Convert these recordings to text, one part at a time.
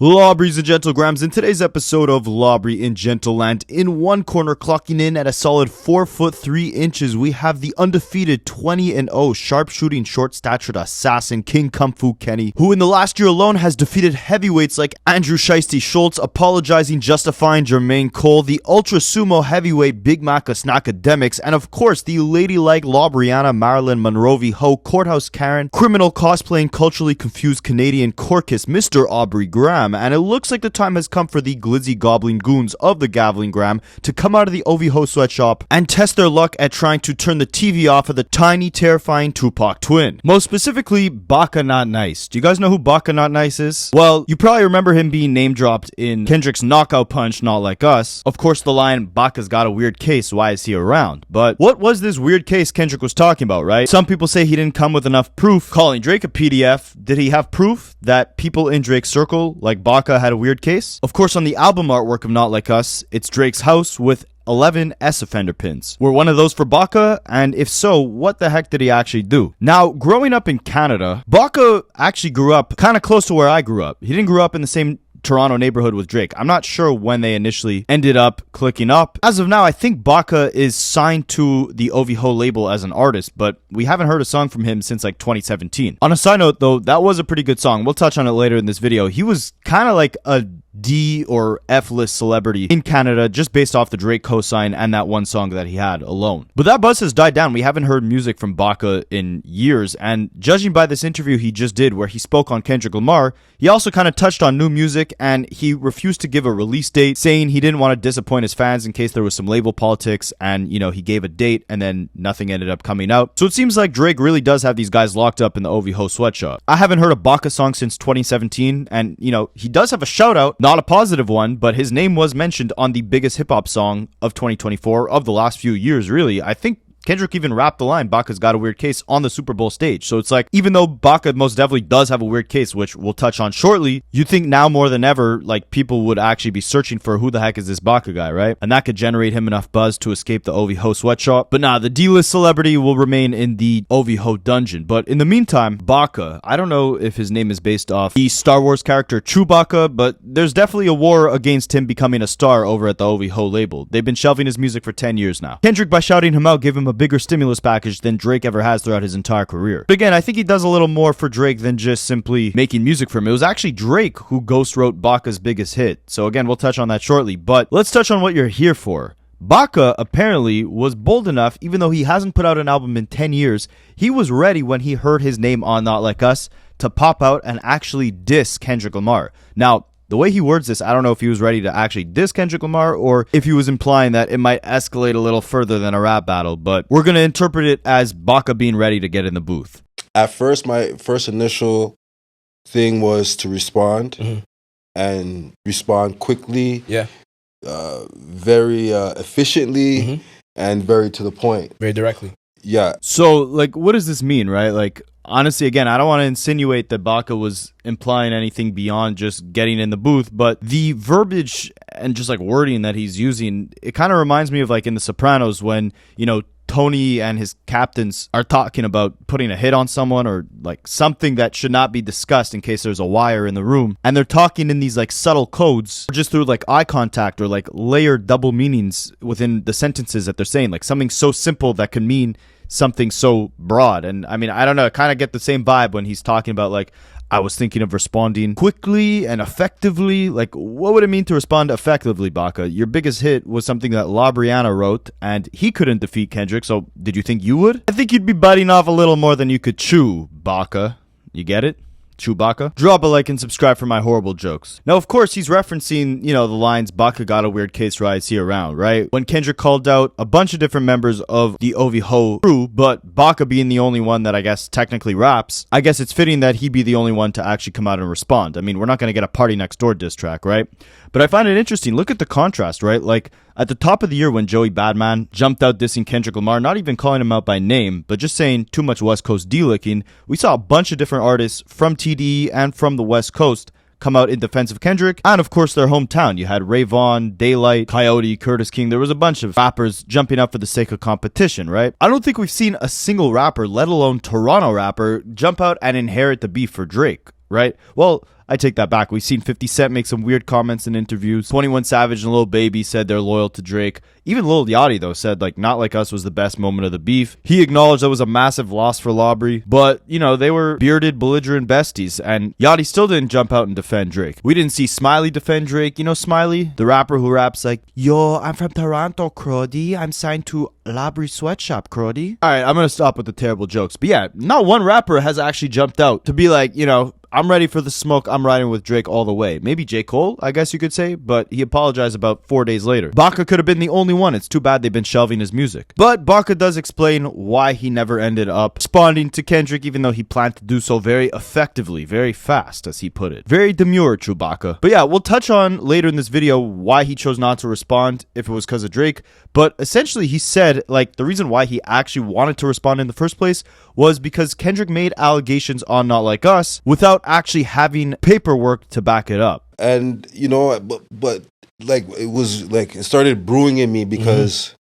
Lawbreeze and Gentlegrams, in today's episode of Lawbree in Gentleland, in one corner clocking in at a solid 4'3", we have the undefeated 20-0 sharpshooting short-statured assassin King Kung Fu Kenny, who in the last year alone has defeated heavyweights like Andrew Shiesty Schultz, apologizing, justifying Jermaine Cole, the ultra sumo heavyweight Big Macus Akademiks, and of course the ladylike Lawbreana Marilyn Monroe Ho, courthouse Karen, criminal cosplaying culturally confused Canadian Corcus Mr. Aubrey Graham. And it looks like the time has come for the glizzy goblin goons of the Gaveling Gram to come out of the OVO sweatshop and test their luck at trying to turn the TV off of the tiny, terrifying Tupac twin. Most specifically, Baka Not Nice. Do you guys know who Baka Not Nice is? Well, you probably remember him being name dropped in Kendrick's knockout punch, Not Like Us. Of course, the line, Baka's got a weird case, why is he around? But what was this weird case Kendrick was talking about, right? Some people say he didn't come with enough proof, calling Drake a PDF. Did he have proof that people in Drake's circle, like Baka, had a weird case? Of course, on the album artwork of Not Like Us, it's Drake's house with 11 S offender pins. Were one of those for Baka? And if so, what the heck did he actually do? Now, growing up in Canada, Baka actually grew up kind of close to where I grew up. He didn't grow up in the same Toronto neighborhood with Drake. I'm not sure when they initially ended up clicking up. As of now, I think Baka is signed to the OVO label as an artist, but we haven't heard a song from him since like 2017. On a side note though, that was a pretty good song. We'll touch on it later in this video. He was kind of like a D or F list celebrity in Canada just based off the Drake cosign and that one song that he had alone. But that buzz has died down. We haven't heard music from Baka in years, and judging by this interview he just did where he spoke on Kendrick Lamar, he also kind of touched on new music, and he refused to give a release date, saying he didn't want to disappoint his fans in case there was some label politics, and you know, he gave a date and then nothing ended up coming out. So it seems like Drake really does have these guys locked up in the OVO sweatshop. I haven't heard a Baka song since 2017, and you know, he does have a shout out, not a positive one, but his name was mentioned on the biggest hip hop song of 2024 of the last few years, really. I think Kendrick even rapped the line, Baka's got a weird case, on the Super Bowl stage. So it's like, even though Baka most definitely does have a weird case, which we'll touch on shortly, you'd think now more than ever, like, people would actually be searching for who the heck is this Baka guy, right? And that could generate him enough buzz to escape the OVO sweatshop. But nah, the D-list celebrity will remain in the OVO dungeon. But in the meantime, Baka, I don't know if his name is based off the Star Wars character Chewbacca, but there's definitely a war against him becoming a star over at the OVO label. They've been shelving his music for 10 years now. Kendrick, by shouting him out, gave him a bigger stimulus package than Drake ever has throughout his entire career. But again, I think he does a little more for Drake than just simply making music for him. It was actually Drake who ghost wrote Baka's biggest hit. So again, we'll touch on that shortly, but let's touch on what you're here for. Baka apparently was bold enough, even though he hasn't put out an album in 10 years, he was ready when he heard his name on Not Like Us to pop out and actually diss Kendrick Lamar. Now, the way he words this, I don't know if he was ready to actually diss Kendrick Lamar or if he was implying that it might escalate a little further than a rap battle, but we're going to interpret it as Baka being ready to get in the booth. At first, my first initial thing was to respond and respond quickly, very efficiently, and very to the point. Very directly. Yeah. So, like, what does this mean, right? Like, honestly, again, I don't want to insinuate that Baka was implying anything beyond just getting in the booth, but the verbiage and just like wording that he's using, it kind of reminds me of like in The Sopranos when, you know, Tony and his captains are talking about putting a hit on someone or like something that should not be discussed in case there's a wire in the room. And they're talking in these like subtle codes just through like eye contact or like layered double meanings within the sentences that they're saying, like something so simple that could mean something so broad. And I mean, I don't know, I kind of get the same vibe when he's talking about like, I was thinking of responding quickly and effectively. Like, what would it mean to respond effectively, Baka? Your biggest hit was something that Lawbreana wrote, and he couldn't defeat Kendrick, so did you think you would? I think you'd be biting off a little more than you could chew, Baka. You get it? Chewbacca. Drop a like and subscribe for my horrible jokes. Now, of course, he's referencing, you know, the lines, Baka got a weird case, why is he around, right? When Kendrick called out a bunch of different members of the OVO Crew, but Baka being the only one that I guess technically raps, I guess it's fitting that he be the only one to actually come out and respond. I mean, we're not going to get a PARTYNEXTDOOR diss track, right? But I find it interesting. Look at the contrast, right? Like, at the top of the year when Joey Badman jumped out dissing Kendrick Lamar, not even calling him out by name, but just saying too much West Coast D-licking, we saw a bunch of different artists from TDE and from the West Coast come out in defense of Kendrick, and of course their hometown. You had Ray Vaughn, Daylight, Coyote, Curtis King. There was a bunch of rappers jumping up for the sake of competition, right? I don't think we've seen a single rapper, let alone Toronto rapper, jump out and inherit the beef for Drake, right? Well, I take that back. We've seen 50 Cent make some weird comments in interviews. 21 Savage and Lil Baby said they're loyal to Drake. Even Lil Yachty, though, said, like, Not Like Us was the best moment of the beef. He acknowledged that was a massive loss for Labry. But, you know, they were bearded, belligerent besties. And Yachty still didn't jump out and defend Drake. We didn't see Smiley defend Drake. You know Smiley? The rapper who raps like, Yo, I'm from Toronto, Crody. I'm signed to Labry Sweatshop, Crody. All right, I'm going to stop with the terrible jokes. But yeah, not one rapper has actually jumped out to be like, you know, I'm ready for the smoke. I'm riding with Drake all the way. Maybe J. Cole, I guess you could say, but he apologized about 4 days later. Baka could have been the only one. It's too bad they've been shelving his music. But Baka does explain why he never ended up responding to Kendrick, even though he planned to do so very effectively, very fast, as he put it. Very demure, true Baka. But yeah, we'll touch on later in this video why he chose not to respond, if it was because of Drake. But essentially, he said, like, the reason why he actually wanted to respond in the first place was because Kendrick made allegations on Not Like Us without actually having paperwork to back it up. And, you know, but like, it was like, it started brewing in me because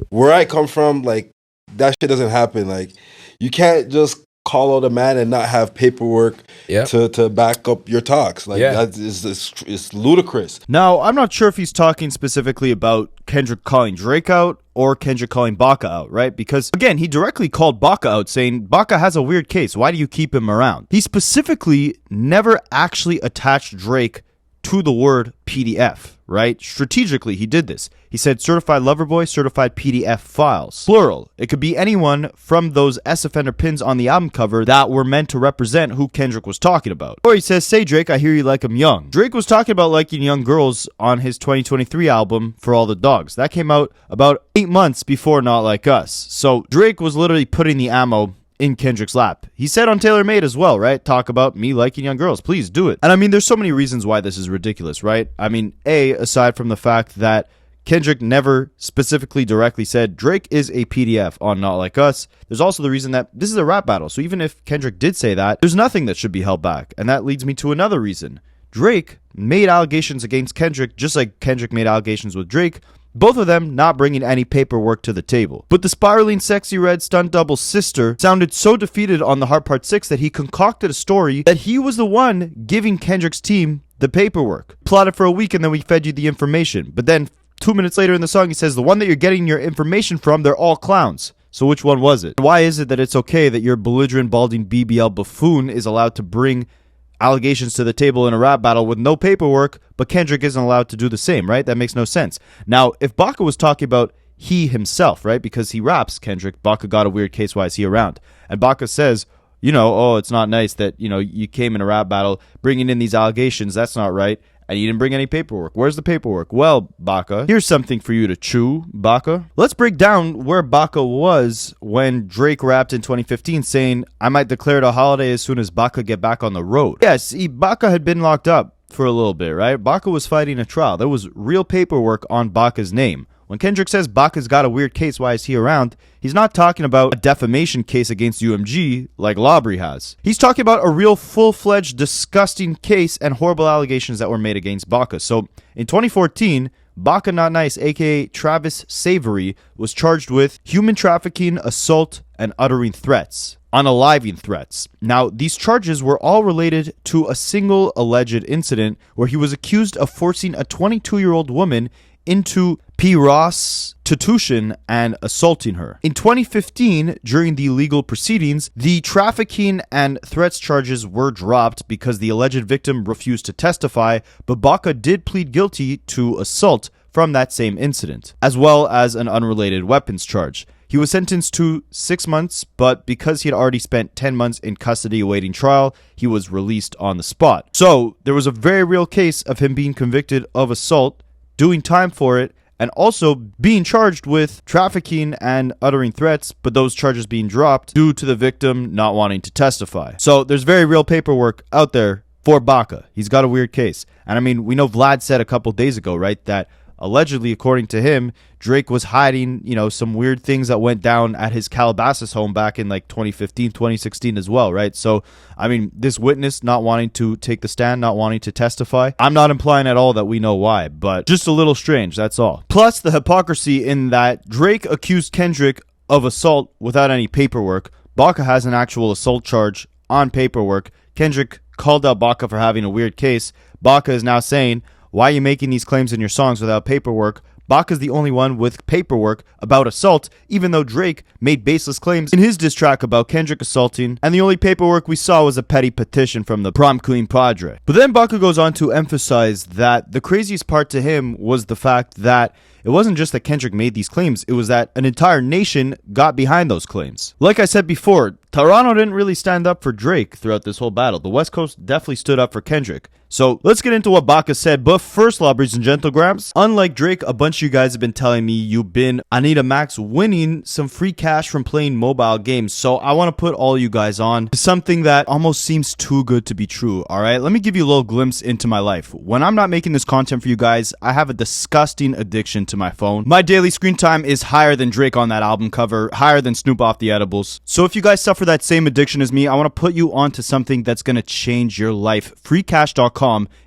where I come from, like, that shit doesn't happen. Like, you can't just call out a man and not have paperwork to back up your talks. Like, that is it's ludicrous. Now, I'm not sure if he's talking specifically about Kendrick calling Drake out or Kendrick calling Baka out, right? Because, again, he directly called Baka out, saying, Baka has a weird case. Why do you keep him around? He specifically never actually attached Drake to the word PDF, right? Strategically, he did this. He said certified lover boy, certified PDF files. Plural. It could be anyone from those S offender pins on the album cover that were meant to represent who Kendrick was talking about. Or he says, say Drake, I hear you like him young. Drake was talking about liking young girls on his 2023 album, For All the Dogs. That came out about 8 months before Not Like Us. So Drake was literally putting the ammo in Kendrick's lap. He said on Taylor Made as well, right? Talk about me liking young girls. Please do it. And I mean, there's so many reasons why this is ridiculous, right? I mean, aside from the fact that Kendrick never specifically directly said Drake is a PDF on Not Like Us, there's also the reason that this is a rap battle. So even if Kendrick did say that, there's nothing that should be held back. And that leads me to another reason. Drake made allegations against Kendrick, just like Kendrick made allegations with Drake, both of them not bringing any paperwork to the table. But the spiraling sexy red stunt double sister sounded so defeated on the Heart Part 6 that he concocted a story that he was the one giving Kendrick's team the paperwork. Plotted for a week and then we fed you the information. But then 2 minutes later in the song, he says, the one that you're getting your information from, they're all clowns. So which one was it? Why is it that it's okay that your belligerent, balding BBL buffoon is allowed to bring allegations to the table in a rap battle with no paperwork, but Kendrick isn't allowed to do the same, right? That makes no sense. Now, if Baka was talking about he himself, right, because he raps Kendrick, Baka got a weird case, why is he around? And Baka says, you know, oh, it's not nice that, you know, you came in a rap battle bringing in these allegations, that's not right, and you didn't bring any paperwork. Where's the paperwork? Well, Baka, here's something for you to chew, Baka. Let's break down where Baka was when Drake rapped in 2015 saying, I might declare it a holiday as soon as Baka get back on the road. Yes, Baka had been locked up for a little bit, right? Baka was fighting a trial. There was real paperwork on Baka's name. When Kendrick says Baka's got a weird case, why is he around? He's not talking about a defamation case against UMG like Labry has. He's talking about a real full-fledged disgusting case and horrible allegations that were made against Baka. So in 2014, Baka Not Nice, aka Travis Savory, was charged with human trafficking, assault, and uttering threats. Unaliving threats. Now, these charges were all related to a single alleged incident where he was accused of forcing a 22-year-old woman into prostitution and assaulting her. In 2015, during the legal proceedings, the trafficking and threats charges were dropped because the alleged victim refused to testify, but Baka did plead guilty to assault from that same incident, as well as an unrelated weapons charge. He was sentenced to 6 months, but because he had already spent 10 months in custody awaiting trial, he was released on the spot. So there was a very real case of him being convicted of assault, doing time for it, and also being charged with trafficking and uttering threats, but those charges being dropped due to the victim not wanting to testify. So there's very real paperwork out there for Baka. He's got a weird case. And I mean, we know Vlad said a couple days ago, right, that allegedly, according to him, Drake was hiding, you know, some weird things that went down at his Calabasas home back in like 2015, 2016 as well, right? So, I mean, this witness not wanting to take the stand, not wanting to testify, I'm not implying at all that we know why, but just a little strange, that's all. Plus, the hypocrisy in that Drake accused Kendrick of assault without any paperwork. Baka has an actual assault charge on paperwork. Kendrick called out Baka for having a weird case. Baka is now saying, why are you making these claims in your songs without paperwork? Baka's the only one with paperwork about assault, even though Drake made baseless claims in his diss track about Kendrick assaulting, and the only paperwork we saw was a petty petition from the prom queen Padre. But then Baka goes on to emphasize that the craziest part to him was the fact that it wasn't just that Kendrick made these claims, it was that an entire nation got behind those claims. Like I said before, Toronto didn't really stand up for Drake throughout this whole battle. The West Coast definitely stood up for Kendrick. So let's get into what Baka said. But first, ladies and gentlegrams, unlike Drake, a bunch of you guys have been telling me you've been Anita Max winning some free cash from playing mobile games. So I want to put all you guys on to something that almost seems too good to be true. All right, let me give you a little glimpse into my life. When I'm not making this content for you guys, I have a disgusting addiction to my phone. My daily screen time is higher than Drake on that album cover, higher than Snoop off the edibles. So if you guys suffer that same addiction as me, I want to put you onto something that's going to change your life. FreeCash.com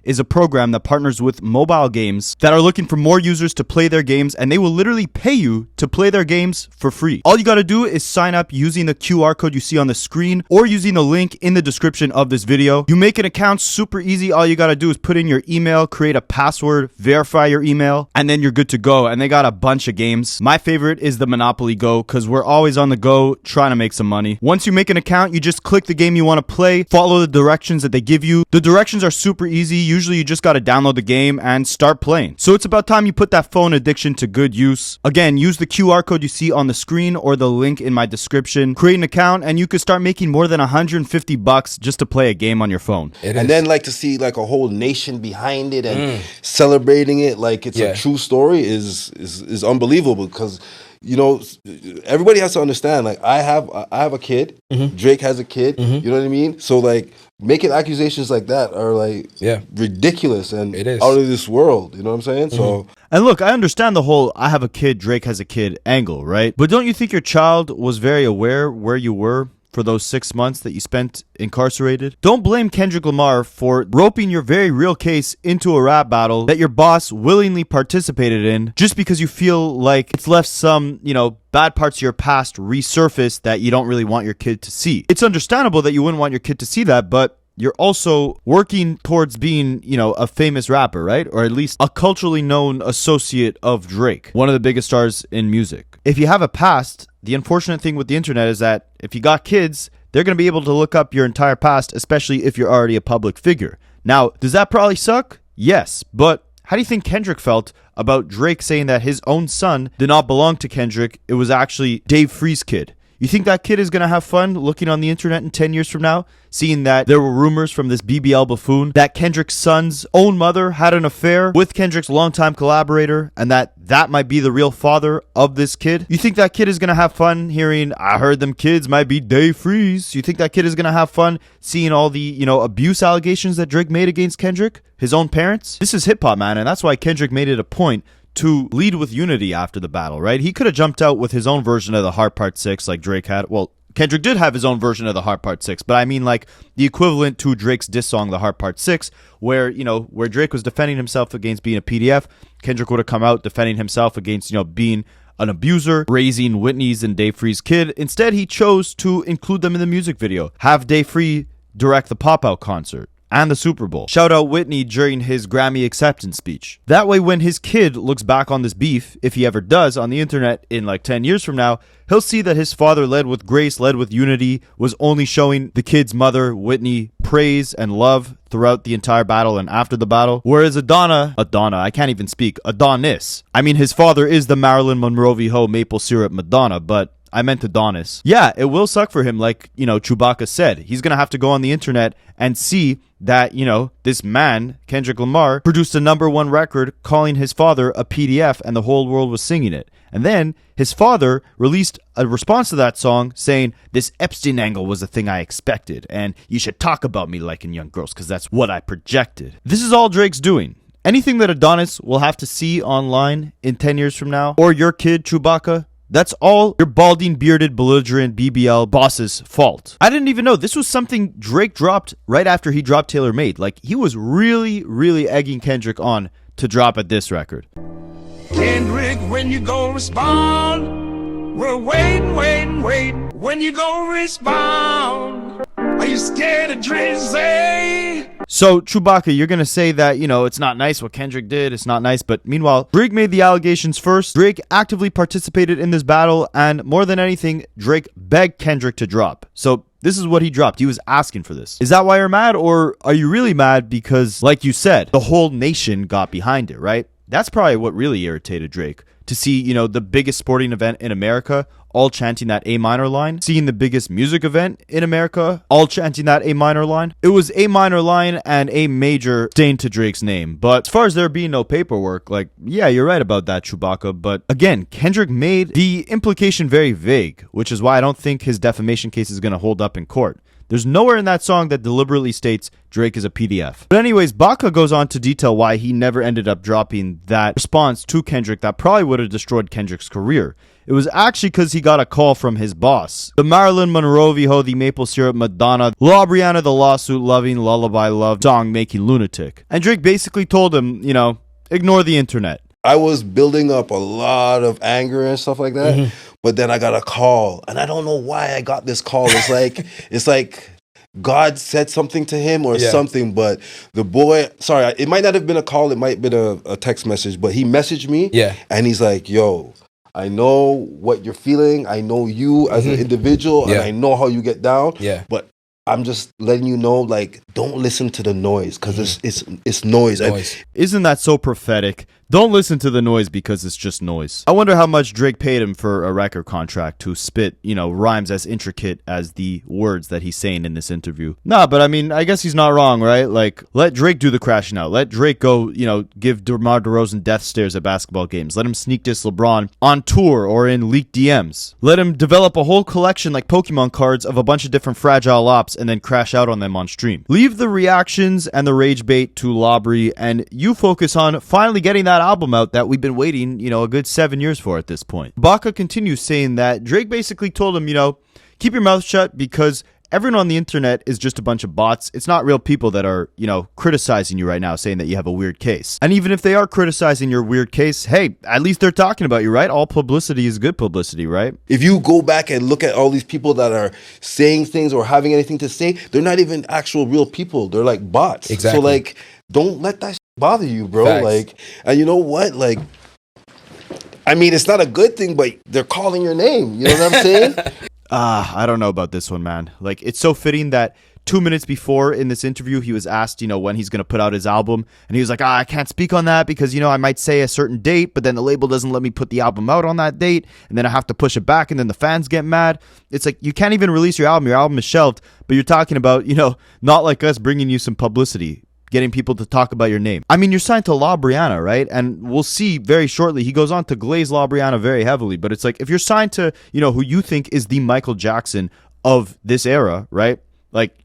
is a program that partners with mobile games that are looking for more users to play their games, and they will literally pay you to play their games for free. All you got to do is sign up using the QR code you see on the screen or using the link in the description of this video. You make an account super easy. All you got to do is put in your email, create a password, verify your email, and then you're good to go. And they got a bunch of games. My favorite is the Monopoly Go because we're always on the go trying to make some money. Once you make an account, you just click the game you want to play, follow the directions that they give you. The directions are super easy. Usually you just got to download the game and start playing. So it's about time you put that phone addiction to good use. Again, use the QR code you see on the screen or the link in my description. Create an account and you could start making more than $150 just to play a game on your phone. And then like to see like a whole nation behind it and celebrating it like it's a true story is unbelievable because you know, everybody has to understand, like, I have a kid, Drake has a kid, you know what I mean? So, like, making accusations like that are, like, ridiculous and out of this world, you know what I'm saying? So, and look, I understand the whole I have a kid, Drake has a kid angle, right? But don't you think your child was very aware where you were for those 6 months that you spent incarcerated? Don't blame Kendrick Lamar for roping your very real case into a rap battle that your boss willingly participated in just because you feel like it's left some, you know, bad parts of your past resurface that you don't really want your kid to see. It's understandable that you wouldn't want your kid to see that, but you're also working towards being, you know, a famous rapper, right? Or at least a culturally known associate of Drake, one of the biggest stars in music. If you have a past, the unfortunate thing with the internet is that if you got kids, they're going to be able to look up your entire past, especially if you're already a public figure. Now, does that probably suck? Yes, but how do you think Kendrick felt about Drake saying that his own son did not belong to Kendrick? It was actually Dave Free's kid. You think that kid is going to have fun looking on the internet in 10 years from now, seeing that there were rumors from this BBL buffoon that Kendrick's son's own mother had an affair with Kendrick's longtime collaborator and that might be the real father of this kid? You think that kid is going to have fun hearing, I heard them kids might be Dave Freeze? You think that kid is going to have fun seeing all the, you know, abuse allegations that Drake made against Kendrick, his own parents? This is hip hop, man, and that's why Kendrick made it a point to lead with unity after the battle, right? He could have jumped out with his own version of the Heart Part 6 like Drake had. Well, Kendrick did have his own version of the Heart Part 6, but I mean like the equivalent to Drake's diss song, the Heart Part 6, where, you know, where Drake was defending himself against being a PDF, Kendrick would have come out defending himself against, you know, being an abuser, raising Whitney's and Dave Free's kid. Instead, he chose to include them in the music video, have Dave Free direct the pop-out concert and the Super Bowl. Shout out Whitney during his Grammy acceptance speech. That way, when his kid looks back on this beef, if he ever does, on the internet in like 10 years from now, he'll see that his father led with grace, led with unity, was only showing the kid's mother, Whitney, praise and love throughout the entire battle and after the battle. Whereas Adonis, I mean, his father is the Marilyn Monroe ho maple syrup Madonna, but I meant Adonis. Yeah, it will suck for him, like, you know, Chewbacca said. He's going to have to go on the internet and see that, you know, this man, Kendrick Lamar, produced a #1 record calling his father a PDF and the whole world was singing it. And then his father released a response to that song saying, this Epstein angle was the thing I expected and you should talk about me liking young girls because that's what I projected. This is all Drake's doing. Anything that Adonis will have to see online in 10 years from now, or your kid, Chewbacca, that's all your balding, bearded, belligerent BBL boss's fault. I didn't even know this was something Drake dropped right after he dropped Taylor Made. Like, he was really, really egging Kendrick on to drop a diss record. Kendrick, when you go respond, we're waiting. When you go respond, Are you scared of Drizzy? So, Chewbacca, you're gonna say that, it's not nice what Kendrick did, it's not nice, but meanwhile, Drake made the allegations first. Drake actively participated in this battle, and more than anything, Drake begged Kendrick to drop. So, this is what he dropped. He was asking for this. Is that why you're mad, or are you really mad because, like you said, the whole nation got behind it, right? That's probably what really irritated Drake. To see, the biggest sporting event in America all chanting that A minor line. Seeing the biggest music event in America all chanting that A minor line. It was A minor line and A major stained to Drake's name. But as far as there being no paperwork, yeah, you're right about that, Chewbacca. But again, Kendrick made the implication very vague, which is why I don't think his defamation case is going to hold up in court. There's nowhere in that song that deliberately states Drake is a PDF. But anyways, Baka goes on to detail why he never ended up dropping that response to Kendrick that probably would have destroyed Kendrick's career. It was actually because he got a call from his boss. The Marilyn Monroe ho, the Maple Syrup Madonna, La Brianna, the lawsuit loving, lullaby love, song making lunatic. And Drake basically told him, ignore the internet. I was building up a lot of anger and stuff like that, but then I got a call, and I don't know why I got this call. It's like God said something to him or something, but the boy, sorry, it might not have been a call, it might have been a text message, but he messaged me, and he's like, yo, I know what you're feeling, I know you as an individual, and I know how you get down, but I'm just letting you know, don't listen to the noise, because it's noise. Isn't that so prophetic? Don't listen to the noise because it's just noise. I wonder how much Drake paid him for a record contract to spit, rhymes as intricate as the words that he's saying in this interview. Nah, but I mean, I guess he's not wrong, right? Let Drake do the crashing out. Let Drake go, give DeMar DeRozan death stares at basketball games. Let him sneak diss LeBron on tour or in leaked DMs. Let him develop a whole collection like Pokemon cards of a bunch of different fragile ops and then crash out on them on stream. Leave the reactions and the rage bait to Labrie, and you focus on finally getting that album out that we've been waiting, a good 7 years for at this point. Baka continues saying that Drake basically told him, keep your mouth shut because everyone on the internet is just a bunch of bots. It's not real people that are, criticizing you right now, saying that you have a weird case. And even if they are criticizing your weird case, hey, at least they're talking about you, right? All publicity is good publicity, right? If you go back and look at all these people that are saying things or having anything to say, they're not even actual real people. They're like bots. Exactly. So don't let that bother you, bro. Facts. And you know what? I mean, it's not a good thing, but they're calling your name. You know what I'm saying? I don't know about this one, man. It's so fitting that 2 minutes before in this interview, he was asked, when he's going to put out his album. And he was like, I can't speak on that because, I might say a certain date, but then the label doesn't let me put the album out on that date. And then I have to push it back and then the fans get mad. It's like, you can't even release your album. Your album is shelved, but you're talking about, not like us bringing you some publicity, getting people to talk about your name. I mean, you're signed to La Brianna, right? And we'll see very shortly. He goes on to glaze La Brianna very heavily. But it's like, if you're signed to, who you think is the Michael Jackson of this era, right?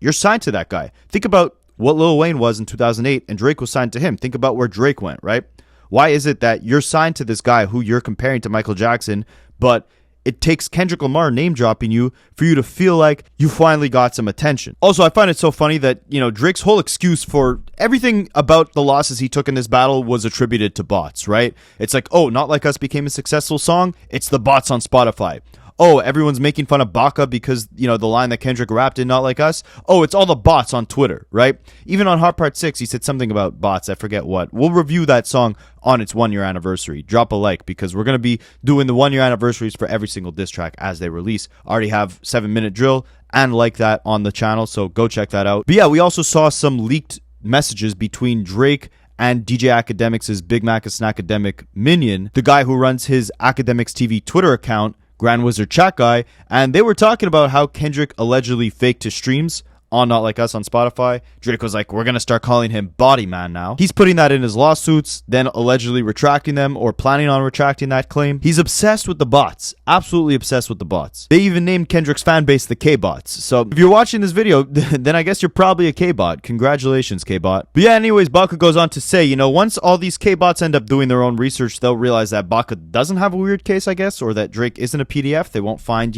You're signed to that guy. Think about what Lil Wayne was in 2008, and Drake was signed to him. Think about where Drake went, right? Why is it that you're signed to this guy who you're comparing to Michael Jackson, but it takes Kendrick Lamar name dropping you for you to feel like you finally got some attention? Also, I find it so funny that, Drake's whole excuse for everything about the losses he took in this battle was attributed to bots, right? It's like, oh, Not Like Us became a successful song. It's the bots on Spotify. Oh, everyone's making fun of Baka because, the line that Kendrick rapped in Not Like Us. Oh, it's all the bots on Twitter, right? Even on Hot Part 6, he said something about bots. I forget what. We'll review that song on its 1 year anniversary. Drop a like because we're going to be doing the 1 year anniversaries for every single diss track as they release. I already have 7-minute drill and like that on the channel, so go check that out. But yeah, we also saw some leaked messages between Drake and DJ Akademiks' Big Mac is an academic minion, the guy who runs his Akademiks TV Twitter account, Grand Wizard Chat Guy, and they were talking about how Kendrick allegedly faked his streams on Not Like Us on Spotify. Drake was like, we're going to start calling him Body Man now. He's putting that in his lawsuits, then allegedly retracting them or planning on retracting that claim. He's obsessed with the bots. Absolutely obsessed with the bots. They even named Kendrick's fan base the K-Bots. So if you're watching this video, then I guess you're probably a K-Bot. Congratulations, K-Bot. But yeah, anyways, Baka goes on to say, once all these K-Bots end up doing their own research, they'll realize that Baka doesn't have a weird case, I guess, or that Drake isn't a PDF. They won't find,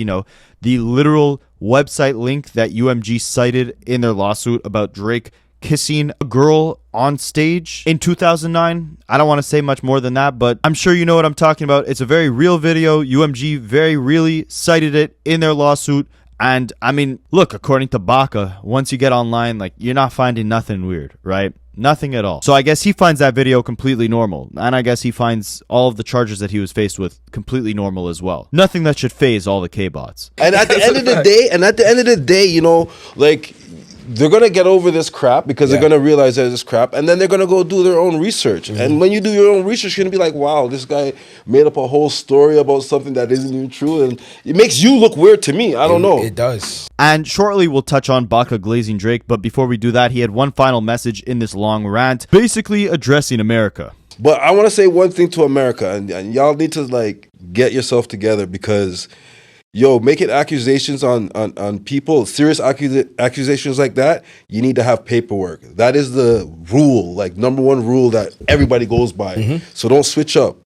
the literal website link that UMG cited in their lawsuit about Drake kissing a girl on stage in 2009. I don't want to say much more than that, but I'm sure you know what I'm talking about. It's a very real video. UMG very really cited it in their lawsuit And I mean, look, according to Baka, once you get online, like, you're not finding nothing weird, right? Nothing at all. So I guess he finds that video completely normal. And I guess he finds all of the charges that he was faced with completely normal as well. Nothing that should faze all the K-bots. And at the end of the day, you know, like, they're going to get over this crap because they're going to realize that it's crap. And then they're going to go do their own research. And when you do your own research, you're going to be like, wow, this guy made up a whole story about something that isn't even true. And it makes you look weird to me. I don't know. It does. And shortly, we'll touch on Baka glazing Drake. But before we do that, he had one final message in this long rant, basically addressing America. But I want to say one thing to America. And y'all need to, like, get yourself together because... Yo, making accusations on people, serious accusations like that, you need to have paperwork. That is the rule, like number one rule that everybody goes by. So don't switch up.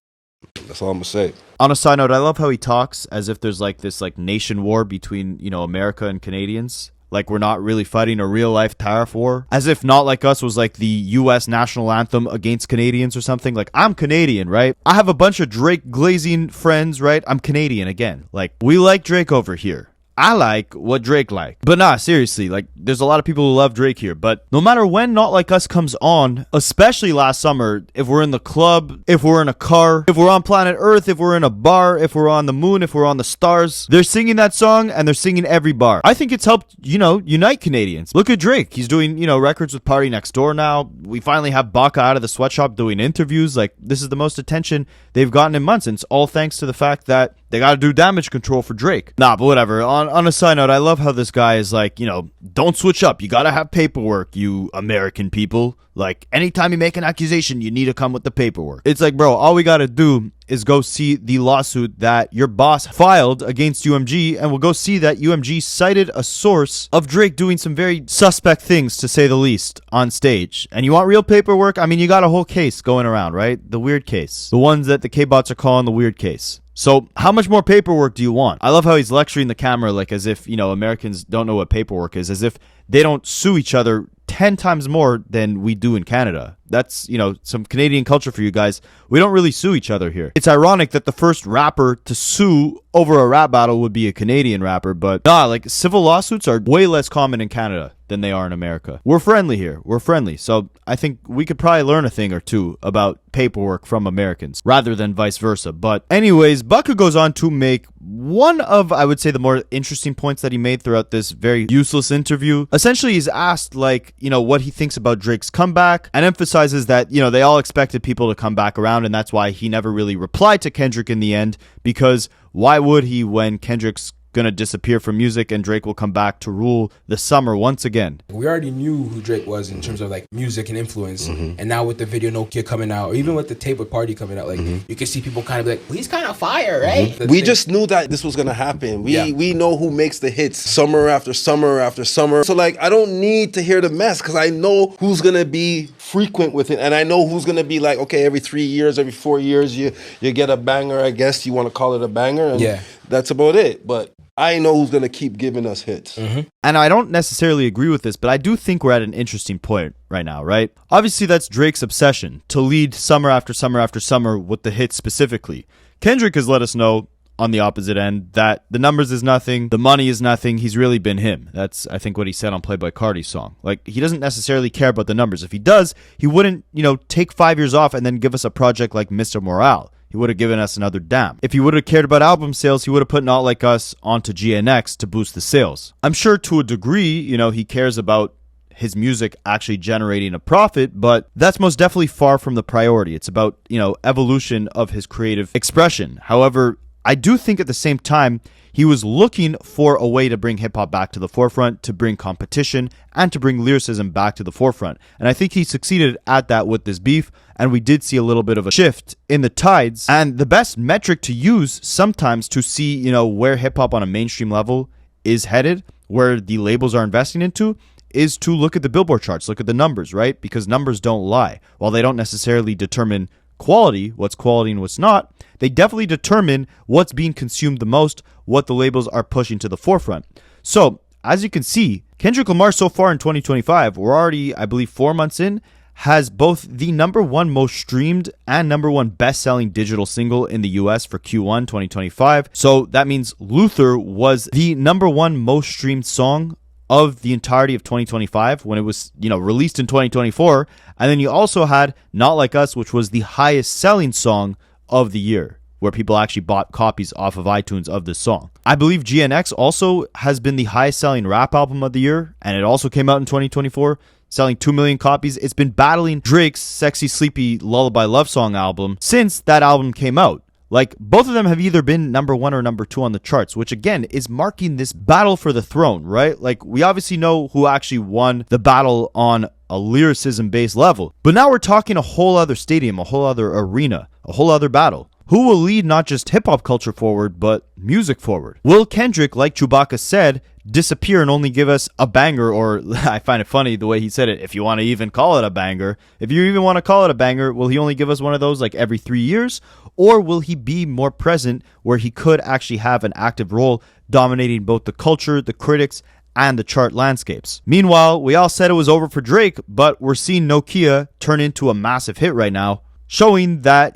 That's all I'm gonna say. On a side note, I love how he talks as if there's like this like nation war between, you know, America and Canadians. Like we're not really fighting a real life tariff war. As if Not Like Us was like the US national anthem against Canadians or something. Like, I'm Canadian, right? I have a bunch of Drake glazing friends, right? I'm Canadian again. Like, we like Drake over here. I like what Drake like. But nah, seriously, like, there's a lot of people who love Drake here. But no matter when Not Like Us comes on, especially last summer, if we're in the club, if we're in a car, if we're on planet Earth, if we're in a bar, if we're on the moon, if we're on the stars, they're singing that song and they're singing every bar. I think it's helped, you know, unite Canadians. Look at Drake. He's doing, you know, records with PARTYNEXTDOOR now. We finally have Baka out of the sweatshop doing interviews. Like, this is the most attention they've gotten in months. And it's all thanks to the fact that they got to do damage control for Drake. Nah, but whatever. On a side note, I love how this guy is like, you know, don't switch up. You got to have paperwork, you American people. Like, anytime you make an accusation, you need to come with the paperwork. It's like, bro, all we got to do is go see the lawsuit that your boss filed against UMG, and we'll go see that UMG cited a source of Drake doing some very suspect things, to say the least, on stage. And you want real paperwork? I mean, you got a whole case going around, right? The weird case. The ones that the K-bots are calling the weird case. So how much more paperwork do you want? I love how he's lecturing the camera like as if, you know, Americans don't know what paperwork is, as if they don't sue each other 10 times more than we do in Canada. That's, you know, some Canadian culture for you guys. We don't really sue each other here. It's ironic that the first rapper to sue over a rap battle would be a Canadian rapper, but nah, like civil lawsuits are way less common in Canada than they are in America. We're friendly here. We're friendly. So I think we could probably learn a thing or two about paperwork from Americans rather than vice versa. But anyways, Baka goes on to make one of, I would say, the more interesting points that he made throughout this very useless interview. Essentially, he's asked, like, you know, what he thinks about Drake's comeback, and emphasizes that, you know, they all expected people to come back around, and that's why he never really replied to Kendrick in the end, because why would he when Kendrick's gonna disappear from music and Drake will come back to rule the summer once again? We already knew who Drake was in terms of like music and influence, and now with the video No Kid coming out, or even with the tape with Party coming out, like you can see people kind of be like, well, he's kind of fire, right? We just knew that this was gonna happen. We know who makes the hits summer after summer after summer. So like, I don't need to hear the mess because I know who's gonna be frequent with it, and I know who's gonna be like, okay, every 3 years, every 4 years, you get a banger. I guess you want to call it a banger, and that's about it. But I know who's going to keep giving us hits. And I don't necessarily agree with this, but I do think we're at an interesting point right now, right? Obviously, that's Drake's obsession, to lead summer after summer after summer with the hits specifically. Kendrick has let us know on the opposite end that the numbers is nothing, the money is nothing, he's really been him. That's, I think, what he said on Playboi Carti's song. Like, he doesn't necessarily care about the numbers. If he does, he wouldn't, you know, take 5 years off and then give us a project like Mr. Morale. He would have given us another damn. If he would have cared about album sales, he would have put Not Like Us onto GNX to boost the sales. I'm sure to a degree, you know, he cares about his music actually generating a profit, but that's most definitely far from the priority. It's about, you know, evolution of his creative expression. However, I do think at the same time, he was looking for a way to bring hip-hop back to the forefront, to bring competition, and to bring lyricism back to the forefront. And I think he succeeded at that with this beef, and we did see a little bit of a shift in the tides. And the best metric to use sometimes to see, you know, where hip-hop on a mainstream level is headed, where the labels are investing into, is to look at the Billboard charts, look at the numbers, right? Because numbers don't lie. While they don't necessarily determine quality, what's quality and what's not, they definitely determine what's being consumed the most, what the labels are pushing to the forefront. So, as you can see, Kendrick Lamar so far in 2025, we're already, I believe, 4 months in, has both the #1 most streamed and #1 best-selling digital single in the US for Q1 2025. So that means Luther was the #1 most streamed song of the entirety of 2025 when it was, released in 2024. And then you also had Not Like Us, which was the highest selling song of the year, where people actually bought copies off of iTunes of this song. I believe GNX also has been the highest selling rap album of the year, and it also came out in 2024, selling 2 million copies. It's been battling Drake's Sexy Sleepy Lullaby Love Song album since that album came out. Like, both of them have either been #1 or #2 on the charts, which again is marking this battle for the throne, right? Like, we obviously know who actually won the battle on a lyricism-based level, but now we're talking a whole other stadium, a whole other arena, a whole other battle. Who will lead not just hip-hop culture forward, but music forward? Will Kendrick, like Chewbacca said, disappear and only give us a banger? Or, I find it funny the way he said it, if you want to even call it a banger. If you even want to call it a banger, will he only give us one of those like every 3 years? Or will he be more present where he could actually have an active role dominating both the culture, the critics, and the chart landscapes? Meanwhile, we all said it was over for Drake, but we're seeing Nokia turn into a massive hit right now, showing that,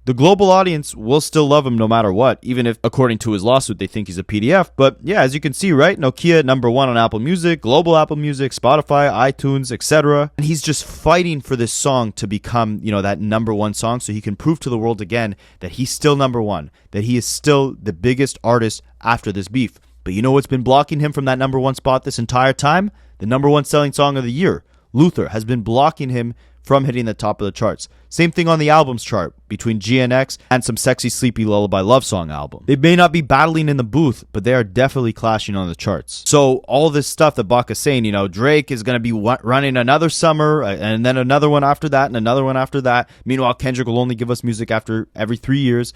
the global audience will still love him no matter what, even if, according to his lawsuit, they think he's a PDF. But yeah, as you can see, right? Nokia #1 on Apple Music, global Apple Music, Spotify, iTunes, etc. And he's just fighting for this song to become, that #1 song so he can prove to the world again that he's still #1, that he is still the biggest artist after this beef. But you know what's been blocking him from that #1 spot this entire time? The #1 selling song of the year, Luther, has been blocking him from hitting the top of the charts. Same thing on the albums chart between GNX and some Sexy Sleepy Lullaby Love Song album. They may not be battling in the booth, but they are definitely clashing on the charts. So all this stuff that Baka's saying, Drake is going to be running another summer and then another one after that and another one after that. Meanwhile, Kendrick will only give us music after every 3 years.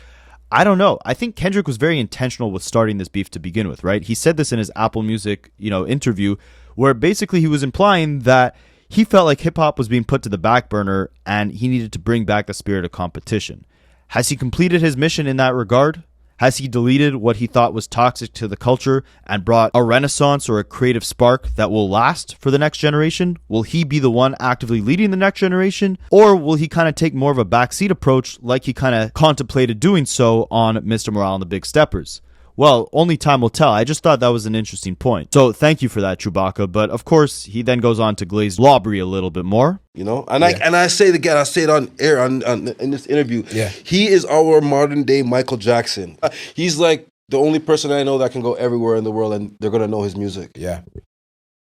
I don't know. I think Kendrick was very intentional with starting this beef to begin with, right? He said this in his Apple Music, interview, where basically he was implying that he felt like hip-hop was being put to the back burner and he needed to bring back the spirit of competition. Has he completed his mission in that regard? Has he deleted what he thought was toxic to the culture and brought a renaissance or a creative spark that will last for the next generation? Will he be the one actively leading the next generation? Or will he kind of take more of a backseat approach like he kind of contemplated doing so on Mr. Morale and the Big Steppers? Well, only time will tell. I just thought that was an interesting point. So thank you for that, Chewbacca. But of course, he then goes on to glaze Lawbry a little bit more. I say it again. I say it on air in this interview. Yeah, he is our modern day Michael Jackson. He's like the only person I know that can go everywhere in the world and they're gonna know his music. Yeah,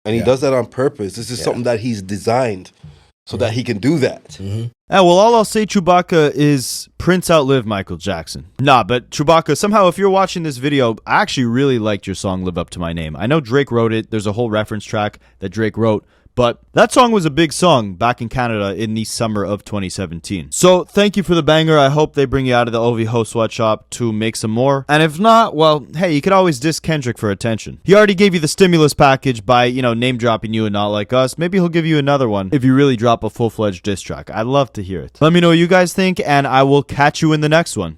and he does that on purpose. This is something that he's designed so that he can do that. Mm-hmm. Well, all I'll say, Chewbacca, is Prince outlived Michael Jackson. Nah, but Chewbacca, somehow, if you're watching this video, I actually really liked your song, Live Up to My Name. I know Drake wrote it. There's a whole reference track that Drake wrote. But that song was a big song back in Canada in the summer of 2017. So thank you for the banger. I hope they bring you out of the OVO sweatshop to make some more. And if not, well, hey, you could always diss Kendrick for attention. He already gave you the stimulus package by, name dropping you and Not Like Us. Maybe he'll give you another one if you really drop a full-fledged diss track. I'd love to hear it. Let me know what you guys think, and I will catch you in the next one.